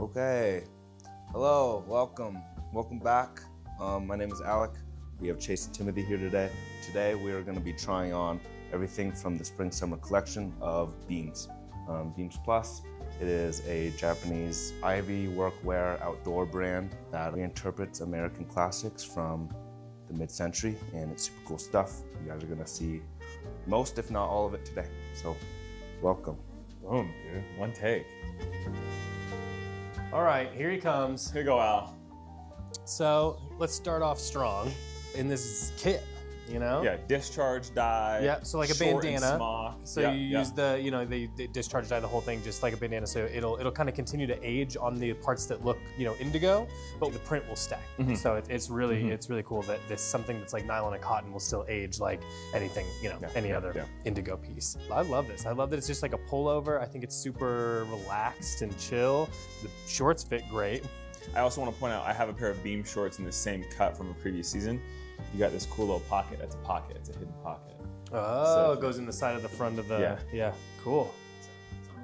Okay. Hello, welcome back. My name is Alec. We have Chase and Timothy here today. Today we are going to be trying on everything from the spring-summer collection of Beams. Beams Plus. It is a Japanese Ivory workwear outdoor brand that reinterprets American classics from the mid-century, and it's super cool stuff. You guys are going to see most, if not all of it today. So, welcome. Boom, dude. One take. All right, here he comes. Here you go, Al. So let's start off strong in this kit, you know? Yeah, discharge dye. Yeah, so like a Shore bandana. And Smock. So you use the, you know, they discharge dye the whole thing just like a bandana. So it'll kind of continue to age on the parts that look, you know, indigo, but the print will stay. Mm-hmm. So it's really cool that this something that's like nylon and cotton will still age like anything, you know, any other indigo piece. I love this. I love that it's just like a pullover. I think it's super relaxed and chill. The shorts fit great. I also want to point out I have a pair of Beam shorts in the same cut from a previous season. You got this cool little pocket. That's a pocket. It's a hidden pocket. Oh, so, it goes in the side of the front of the. Yeah. Cool.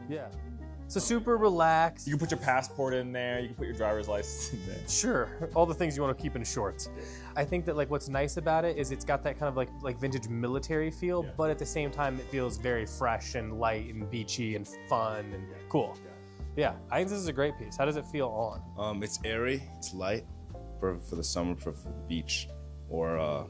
Yeah. So super relaxed. You can put your passport in there. You can put your driver's license in there. Sure. All the things you want to keep in shorts. I think that like what's nice about it is it's got that kind of like vintage military feel, but at the same time it feels very fresh and light and beachy and fun and cool. Yeah, I think this is a great piece. How does it feel on? It's airy, it's light, perfect for the summer, perfect for the beach, or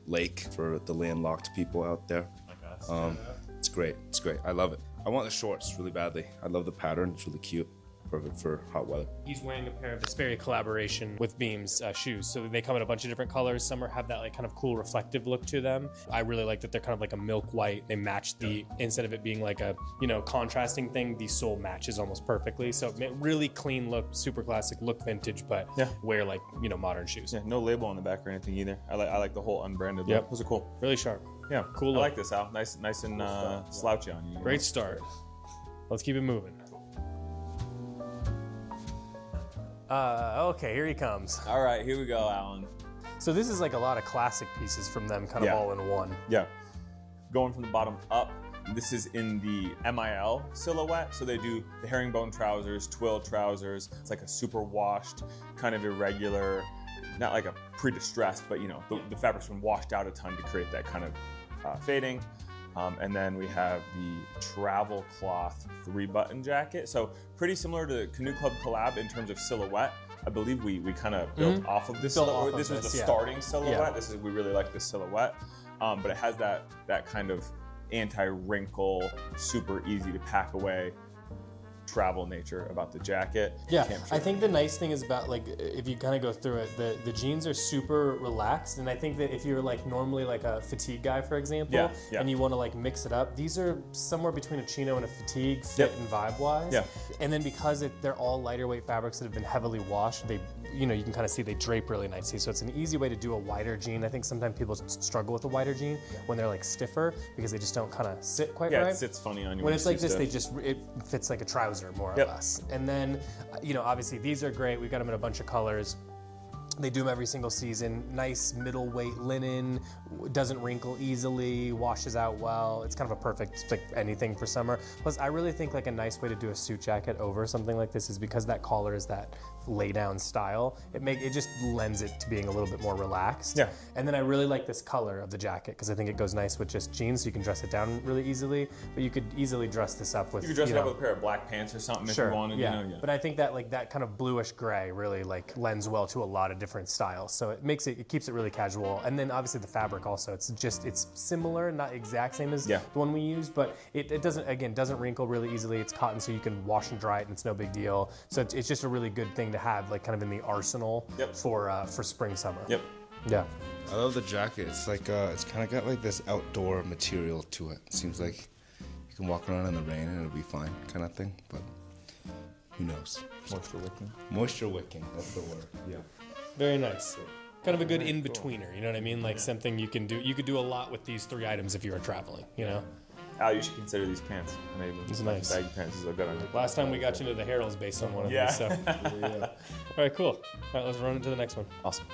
lake for the landlocked people out there. Like us. It's great, I love it. I want the shorts really badly. I love the pattern, it's really cute. Perfect for hot weather. He's wearing a pair of the Sperry collaboration with Beams shoes. So they come in a bunch of different colors. Some have that like kind of cool reflective look to them. I really like that they're kind of like a milk white. They match the, instead of it being like a, you know, contrasting thing, the sole matches almost perfectly. So really clean look, super classic, look vintage, but wear like, you know, modern shoes. Yeah, no label on the back or anything either. I like the whole unbranded look. Those are cool. Really sharp. Yeah, cool look. I like this, Al. Nice and slouchy on you. Great start. Let's keep it moving. Okay, here he comes. All right, here we go, Alan. So this is like a lot of classic pieces from them kind of all in one. Yeah. Going from the bottom up, this is in the MIL silhouette. So they do the herringbone trousers, twill trousers. It's like a super washed, kind of irregular, not like a pre-distressed, but you know, the fabric's been washed out a ton to create that kind of fading. And then we have the travel cloth 3-button jacket. So pretty similar to Canoe Club collab in terms of silhouette. I believe we kind of built off of this silhouette. This was the starting silhouette. We really like this silhouette. But it has that kind of anti-wrinkle, super easy to pack away travel nature about the jacket. Yeah, I think the nice thing is about like if you kind of go through it, the jeans are super relaxed, and I think that if you're like normally like a fatigue guy, for example, and you want to like mix it up, these are somewhere between a chino and a fatigue fit and vibe wise. Yeah. And then because they're all lighter weight fabrics that have been heavily washed, they, you know, you can kind of see they drape really nicely. So it's an easy way to do a wider jean. I think sometimes people struggle with a wider jean when they're like stiffer because they just don't kind of sit quite right. Yeah, it sits funny on you. When it's like this, it fits like a trouser more or less. And then, you know, obviously these are great. We've got them in a bunch of colors. They do them every single season. Nice middleweight linen, doesn't wrinkle easily, washes out well. It's kind of a perfect like anything for summer. Plus, I really think like a nice way to do a suit jacket over something like this is because that collar is that lay down style. It just lends it to being a little bit more relaxed. Yeah. And then I really like this color of the jacket because I think it goes nice with just jeans, so you can dress it down really easily. But you could easily dress this up with. You could dress it up with a pair of black pants or something if you wanted. Yeah. You know, But I think that like that kind of bluish gray really like lends well to a lot of different styles. So it keeps it really casual. And then obviously the fabric also, it's similar, not exact same as the one we used, but it doesn't wrinkle really easily. It's cotton, so you can wash and dry it and it's no big deal. So it's just a really good thing to have like kind of in the arsenal for spring, summer. Yep. Yeah. I love the jacket. It's like it's kind of got like this outdoor material to it. It seems like you can walk around in the rain and it'll be fine, kind of thing. But who knows? Moisture wicking. Moisture wicking. That's the word. Yeah. Very nice. Kind of a good in-betweener, you know what I mean? Like something you can do. You could do a lot with these 3 items if you were traveling, you know? Al, you should consider these pants. Maybe. It's nice. Baggy pants is good on you. Last time we got you into the Heralds based on one of these. So. All right, cool. All right, let's run into the next one. Awesome.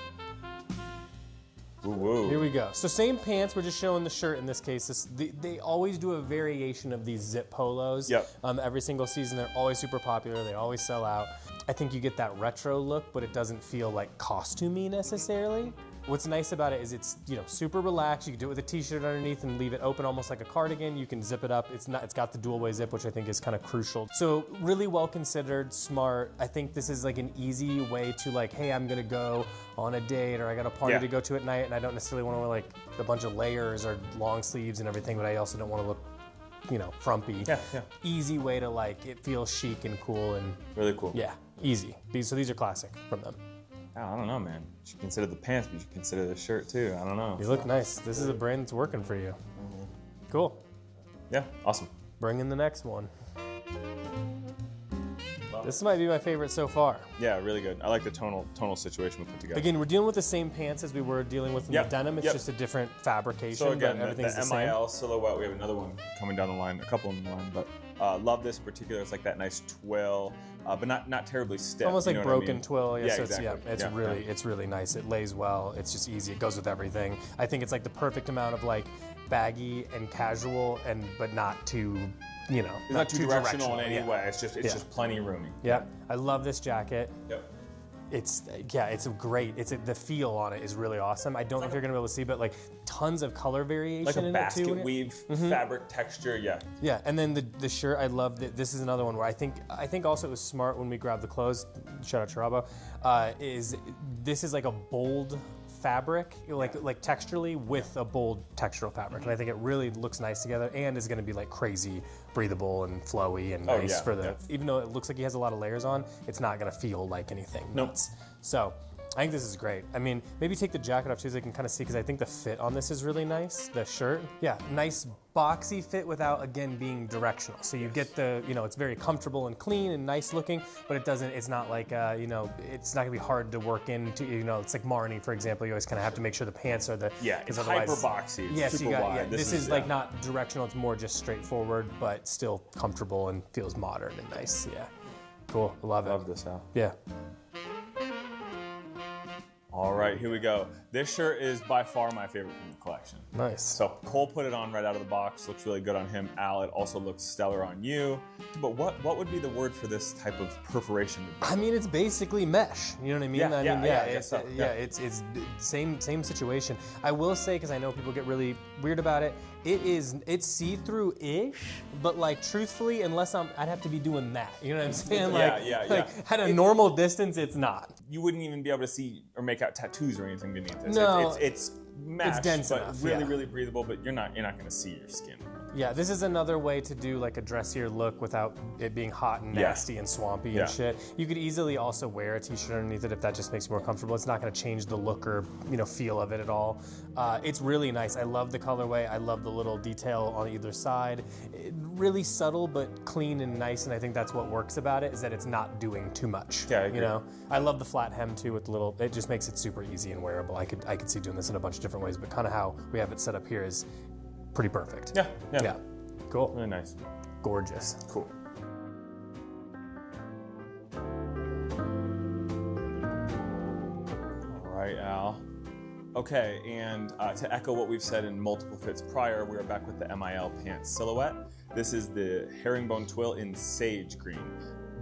Woo-woo. Here we go. So same pants, we're just showing the shirt in this case. They always do a variation of these zip polos. Yep. Every single season, they're always super popular. They always sell out. I think you get that retro look, but it doesn't feel like costumey necessarily. What's nice about it is it's, you know, super relaxed. You can do it with a t-shirt underneath and leave it open almost like a cardigan. You can zip it up. It's got the dual way zip, which I think is kind of crucial. So really well considered, smart. I think this is like an easy way to like, hey, I'm gonna go on a date or I got a party to go to at night and I don't necessarily want to wear like a bunch of layers or long sleeves and everything, but I also don't want to look, you know, frumpy. Yeah. Easy way to like, it feels chic and cool and Really cool. yeah, easy. So these are classic from them. I don't know, man. You should consider the pants, but you should consider the shirt too. I don't know. You look nice. This is a brand that's working for you. Cool. Yeah, awesome. Bring in the next one. This might be my favorite so far. Yeah, really good. I like the tonal situation we put together. Again, we're dealing with the same pants as we were dealing with in the denim. It's just a different fabrication, So again, but everything's the the same. MIL silhouette, we have another one coming down the line, a couple in the line, but love this in particular. It's like that nice twill, but not terribly stiff. Almost like you know what I broken mean? twill. Yeah, so exactly. it's really nice. It lays well. It's just easy. It goes with everything. I think it's like the perfect amount of like baggy and casual, but not too, you know, It's not too directional in any way. It's just plenty roomy. Yeah, I love this jacket. Yep. The feel on it is really awesome. I don't know if you're gonna be able to see, but like tons of color variation Like a in basket it too. weave fabric texture, yeah. Yeah, and then the shirt, I love that. This is another one where I think also it was smart when we grabbed the clothes. Shout out Chorabo. This is like a bold fabric, like texturally with a bold textural fabric, and I think it really looks nice together and is going to be like crazy breathable and flowy and nice for the. Even though it looks like he has a lot of layers on, it's not going to feel like anything nuts. So. I think this is great. I mean, maybe take the jacket off too so you can kind of see, because I think the fit on this is really nice, the shirt. Yeah, nice boxy fit without, again, being directional. So you get the, you know, it's very comfortable and clean and nice looking, but it's not like, you know, it's not gonna be hard to work into, you know, it's like Marnie, for example, you always kind of have to make sure the pants are it's hyper boxy, it's super wide. This is like not directional, it's more just straightforward, but still comfortable and feels modern and nice, yeah. Cool, I love it. Love this, Al. Yeah. All right, here we go. This shirt is by far my favorite from the collection. Nice. So Cole put it on right out of the box. Looks really good on him. Al, it also looks stellar on you. But what would be the word for this type of perforation? I mean, it's basically mesh. You know what I mean? It's same situation. I will say, because I know people get really weird about it, it's see-through-ish, but like truthfully, unless I'd have to be doing that. You know what I'm saying? Like at a normal distance, it's not. You wouldn't even be able to see or make out tattoos or anything beneath this. No, it's mesh, dense but enough, really breathable. But you're not going to see your skin. Yeah, this is another way to do like a dressier look without it being hot and nasty and swampy and shit. You could easily also wear a t-shirt underneath it if that just makes you more comfortable. It's not going to change the look or, you know, feel of it at all. It's really nice. I love the colorway. I love the little detail on either side. Really subtle but clean and nice, and I think that's what works about it, is that it's not doing too much. Yeah, I agree. You know, I love the flat hem too with the little. It just makes it super easy and wearable. I could see doing this in a bunch of different ways, but kind of how we have it set up here is pretty perfect. Yeah. Cool. Really nice. Gorgeous. Cool. All right, Al. Okay, and to echo what we've said in multiple fits prior, we are back with the MIL pants silhouette. This is the herringbone twill in sage green.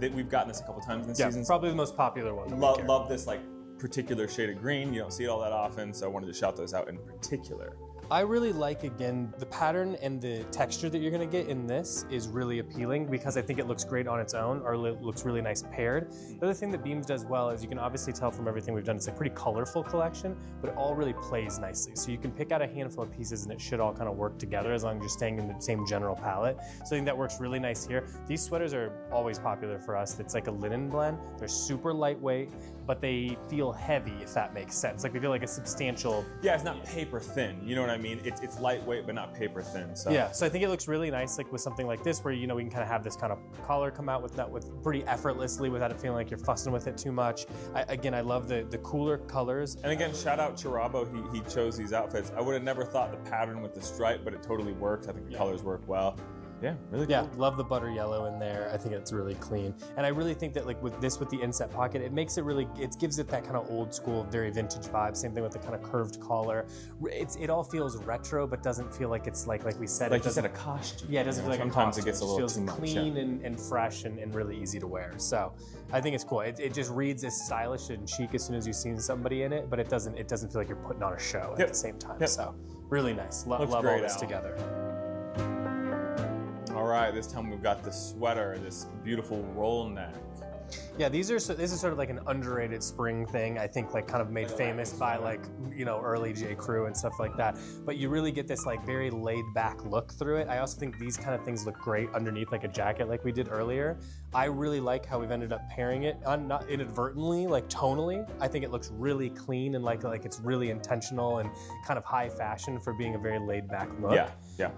We've gotten this a couple times in the season. Probably the most popular one. Love this like particular shade of green. You don't see it all that often, so I wanted to shout those out in particular. I really like, again, the pattern and the texture that you're gonna get in this is really appealing because I think it looks great on its own, or it looks really nice paired. The other thing that Beams does well is you can obviously tell from everything we've done, it's a pretty colorful collection, but it all really plays nicely. So you can pick out a handful of pieces and it should all kind of work together as long as you're staying in the same general palette. So I think that works really nice here. These sweaters are always popular for us. It's like a linen blend. They're super lightweight, but they feel heavy, if that makes sense. Like they feel like a substantial. Yeah, it's not paper thin. You know what I mean? It's lightweight, but not paper thin. So. Yeah, so I think it looks really nice, like with something like this, where, you know, we can kind of have this kind of collar come out with pretty effortlessly without it feeling like you're fussing with it too much. I love the cooler colors. And again, shout out Chorabo, he chose these outfits. I would have never thought the pattern with the stripe, but it totally worked. I think the colors work well. Yeah, really Yeah, cool. love the butter yellow in there. I think it's really clean. And I really think that like with the inset pocket, it makes it really, it gives it that kind of old school, very vintage vibe. Same thing with the kind of curved collar. It all feels retro, but doesn't feel like it's like we said. Like you said, a costume. Yeah, it doesn't feel like sometimes a costume. it gets a little feels too much. clean and fresh and really easy to wear. So I think it's cool. It just reads as stylish and chic as soon as you've seen somebody in it, but it doesn't feel like you're putting on a show at the same time. So really nice. Love all this together. All right, this time we've got the sweater, this beautiful roll neck. Yeah, this is sort of like an underrated spring thing. I think like kind of made famous by like, you know, early J. Crew and stuff like that. But you really get this like very laid back look through it. I also think these kind of things look great underneath like a jacket like we did earlier. I really like how we've ended up pairing it, not inadvertently, like tonally. I think it looks really clean and like it's really intentional and kind of high fashion for being a very laid back look. Yeah.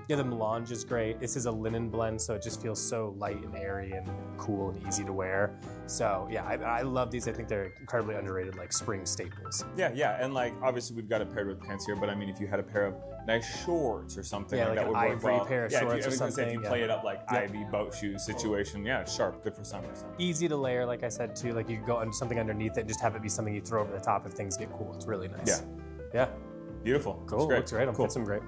The melange is great. This is a linen blend, so it just feels so light and airy and cool and easy to wear. So yeah, I love these. I think they're incredibly underrated, like spring staples. Yeah, and like obviously we've got it paired with pants here, but I mean if you had a pair of nice shorts or something, like that an would work Ivory well. pair of shorts or something. If you play it up like Ivy boat shoes situation, yeah, it's sharp, good for summer. So. Easy to layer, like I said too. Like you could go under something underneath it and just have it be something you throw over the top if things get cool. It's really nice. Yeah. Beautiful. Cool. Looks great. Cool. Fits them great.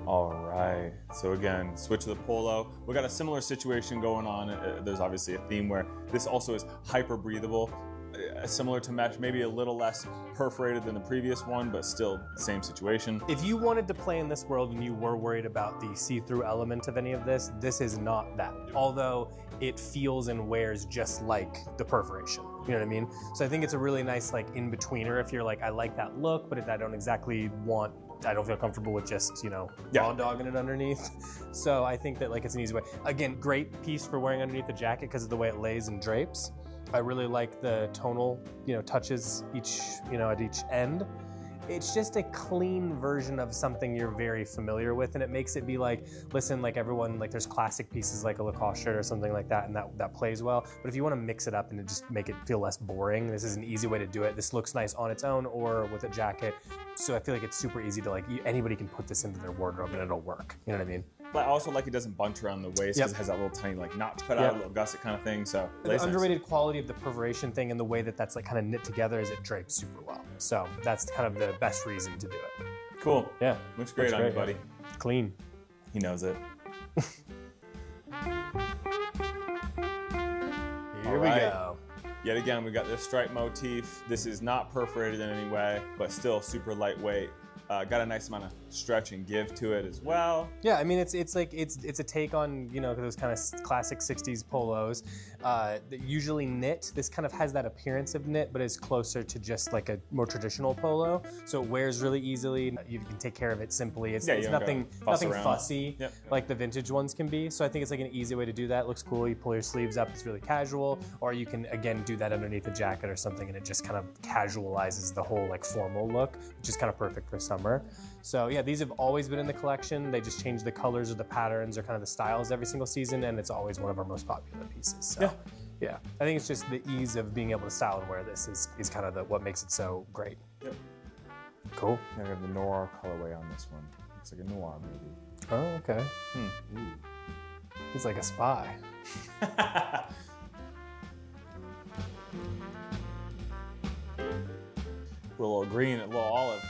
All right, so again, switch to the polo. We got a similar situation going on. There's obviously a theme where this also is hyper breathable, similar to mesh, maybe a little less perforated than the previous one, but still same situation. If you wanted to play in this world and you were worried about the see-through element of any of this, this is not that. Although it feels and wears just like the perforation. You know what I mean? So I think it's a really nice like in-betweener if you're like, I like that look, but I don't feel comfortable with just, you know, raw dogging it underneath. So I think that like it's an easy way. Again, great piece for wearing underneath the jacket because of the way it lays and drapes. I really like the tonal, you know, touches each, you know, at each end. It's just a clean version of something you're very familiar with, and it makes it be like, listen, like everyone, like there's classic pieces like a Lacoste shirt or something like that, and that plays well. But if you want to mix it up and just make it feel less boring, this is an easy way to do it. This looks nice on its own or with a jacket. So I feel like it's super easy to like, anybody can put this into their wardrobe and it'll work. You know what I mean? But I also like it doesn't bunch around the waist because it has that little tiny like notch cut out, a little gusset kind of thing. So the underrated quality of the perforation thing and the way that that's like kind of knit together is it drapes super well. So that's kind of the best reason to do it. Cool. Yeah. Looks great on you, buddy. Yeah. Clean. He knows it. Here we go. Yet again, we got this stripe motif. This is not perforated in any way, but still super lightweight. Got a nice amount of stretch and give to it as well. Yeah, I mean it's a take on, you know, those kind of classic 60s polos that usually knit. This kind of has that appearance of knit, but is closer to just like a more traditional polo. So it wears really easily. You can take care of it simply. It's nothing fussy like the vintage ones can be. So I think it's like an easy way to do that. It looks cool. You pull your sleeves up. It's really casual. Or you can again do that underneath a jacket or something, and it just kind of casualizes the whole like formal look, which is kind of perfect for summer. So yeah, these have always been in the collection. They just change the colors or the patterns or kind of the styles every single season, and it's always one of our most popular pieces. So yeah, I think it's just the ease of being able to style and wear this is kind of what makes it so great. Yep. Cool. Now we have the noir colorway on this one. Looks like a noir maybe. Oh, okay. He's like a spy. A little green, a little olive.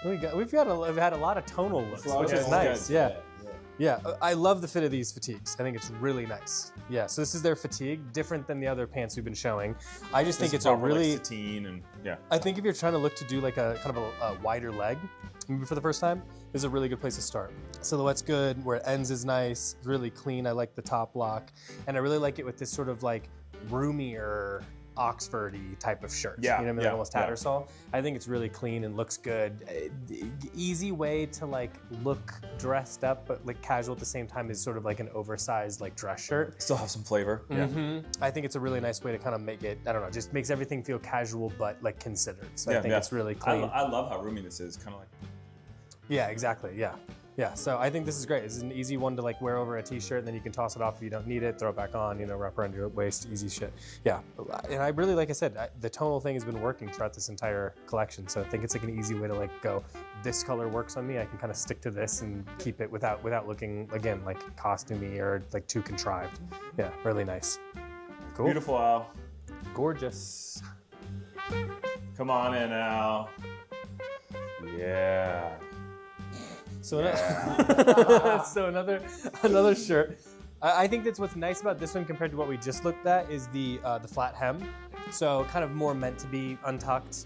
We've had a lot of tonal looks, which is nice. Yeah. I love the fit of these fatigues. I think it's really nice. Yeah, so this is their fatigue, different than the other pants we've been showing. I just think it's a really like sateen and I think if you're trying to look to do like a kind of a wider leg, maybe for the first time, this is a really good place to start. Silhouette's good, where it ends is nice, it's really clean. I like the top lock, and I really like it with this sort of like roomier Oxford-y type of shirt. You know what I mean? Like almost Tattersall. I think it's really clean and looks good. Easy way to like look dressed up, but like casual at the same time is sort of like an oversized like dress shirt. Still have some flavor. I think it's a really nice way to kind of make it, I don't know, just makes everything feel casual but like considered. So I think it's really clean. I love how roomy this is, kind of like. Yeah, exactly. Yeah. Yeah, so I think this is great. This is an easy one to like wear over a t-shirt, and then you can toss it off if you don't need it, throw it back on, you know, wrap around your waist, easy shit. Yeah, and I really, like I said, the tonal thing has been working throughout this entire collection, so I think it's like an easy way to like go, this color works on me, I can kind of stick to this and keep it without looking, again, like costumey or like too contrived. Yeah, really nice. Cool. Beautiful, Al. Gorgeous. Come on in, Al. Yeah. So, so another shirt. I think that's what's nice about this one compared to what we just looked at is the flat hem. So kind of more meant to be untucked.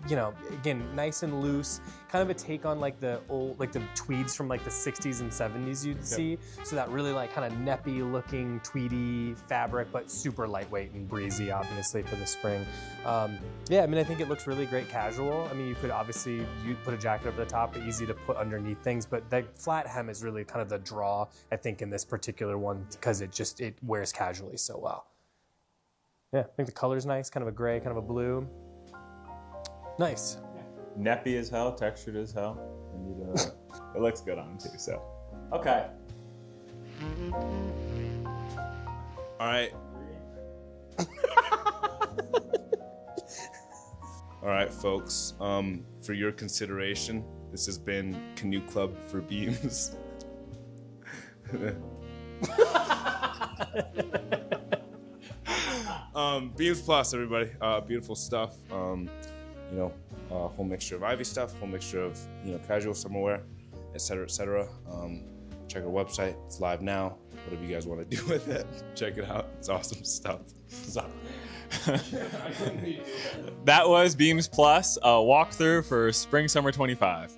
You know, again, nice and loose. Kind of a take on like the old, like the tweeds from like the 60s and 70s you'd see. So that really like kind of neppy looking tweedy fabric, but super lightweight and breezy, obviously for the spring. Yeah, I mean, I think it looks really great casual. I mean, you could obviously put a jacket over the top, but easy to put underneath things. But that flat hem is really kind of the draw, I think, in this particular one because it wears casually so well. Yeah, I think the color's nice, kind of a gray, kind of a blue. Nice. Neppy as hell, textured as hell. And it looks good on too, so. Okay. All right. All right, folks. For your consideration, this has been Canoe Club for Beams. Beams Plus, everybody. Beautiful stuff. You know, whole mixture of Ivy stuff, whole mixture of, you know, casual summer wear, etc., etc. Check our website. It's live now. Whatever you guys want to do with it, check it out. It's awesome stuff. That was Beams Plus, a walkthrough for Spring Summer 25.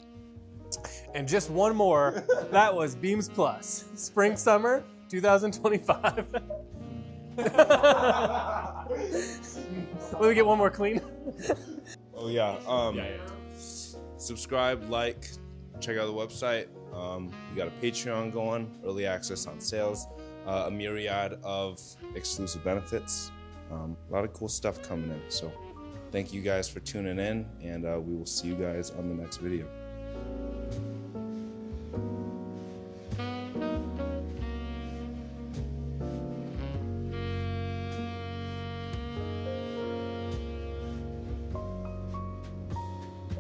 And just one more. That was Beams Plus, Spring Summer 2025. Will we get one more clean? Oh yeah. Subscribe, like, check out the website. We got a Patreon going, early access on sales, a myriad of exclusive benefits, a lot of cool stuff coming in. So thank you guys for tuning in, and we will see you guys on the next video.